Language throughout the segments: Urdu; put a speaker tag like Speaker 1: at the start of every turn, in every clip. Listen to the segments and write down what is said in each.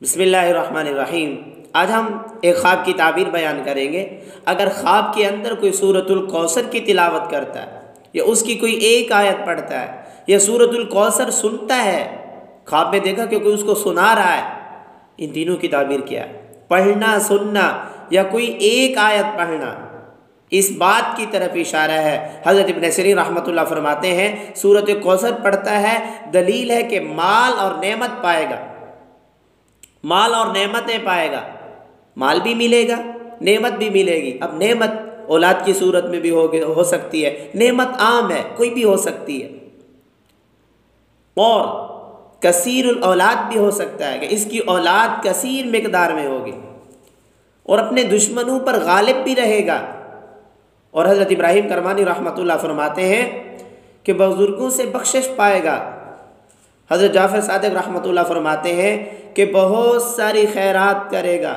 Speaker 1: بسم اللہ الرحمن الرحیم۔ آج ہم ایک خواب کی تعبیر بیان کریں گے۔ اگر خواب کے اندر کوئی سورۃ الکوثر کی تلاوت کرتا ہے یا اس کی کوئی ایک آیت پڑھتا ہے یا سورۃ الکوثر سنتا ہے، خواب میں دیکھا کہ کوئی اس کو سنا رہا ہے، ان تینوں کی تعبیر کیا ہے؟ پڑھنا، سننا یا کوئی ایک آیت پڑھنا، اس بات کی طرف اشارہ ہے۔ حضرت ابن سیرین رحمۃ اللہ فرماتے ہیں سورۃ کوثر پڑھتا ہے، دلیل ہے کہ مال اور نعمت پائے گا، مال اور نعمتیں پائے گا، مال بھی ملے گا، نعمت بھی ملے گی۔ اب نعمت اولاد کی صورت میں بھی ہو سکتی ہے، نعمت عام ہے، کوئی بھی ہو سکتی ہے، اور کثیر الاولاد بھی ہو سکتا ہے کہ اس کی اولاد کثیر مقدار میں ہوگی اور اپنے دشمنوں پر غالب بھی رہے گا۔ اور حضرت ابراہیم کرمانی رحمۃ اللہ فرماتے ہیں کہ بزرگوں سے بخشش پائے گا۔ حضرت جعفر صادق رحمۃ اللہ فرماتے ہیں کہ بہت ساری خیرات کرے گا،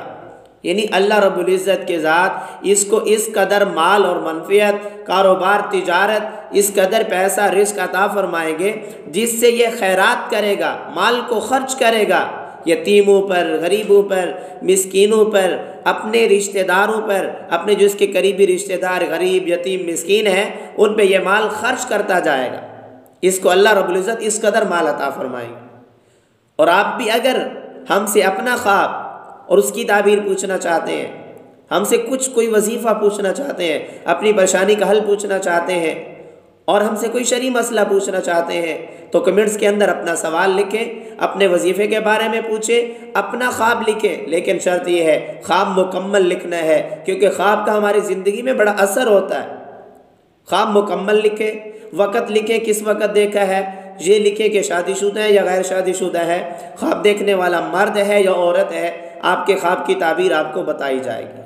Speaker 1: یعنی اللہ رب العزت کے ذات اس کو اس قدر مال اور منفعت، کاروبار، تجارت، اس قدر پیسہ، رزق عطا فرمائیں گے جس سے یہ خیرات کرے گا، مال کو خرچ کرے گا، یتیموں پر، غریبوں پر، مسکینوں پر، اپنے رشتہ داروں پر، اپنے جو اس کے قریبی رشتہ دار غریب، یتیم، مسکین ہیں، ان پہ یہ مال خرچ کرتا جائے گا۔ اس کو اللہ رب العزت اس قدر مال عطا فرمائیں گے۔ اور آپ بھی اگر ہم سے اپنا خواب اور اس کی تعبیر پوچھنا چاہتے ہیں، ہم سے کوئی وظیفہ پوچھنا چاہتے ہیں، اپنی پریشانی کا حل پوچھنا چاہتے ہیں، اور ہم سے کوئی شرعی مسئلہ پوچھنا چاہتے ہیں، تو کمنٹس کے اندر اپنا سوال لکھیں، اپنے وظیفے کے بارے میں پوچھیں، اپنا خواب لکھیں، لیکن شرط یہ ہے خواب مکمل لکھنا ہے، کیونکہ خواب کا ہماری زندگی میں بڑا اثر ہوتا ہے۔ خواب مکمل لکھیں، وقت لکھیں، کس وقت دیکھا ہے، یہ لکھیں کہ شادی شدہ ہے یا غیر شادی شدہ ہے، خواب دیکھنے والا مرد ہے یا عورت ہے، آپ کے خواب کی تعبیر آپ کو بتائی جائے گی۔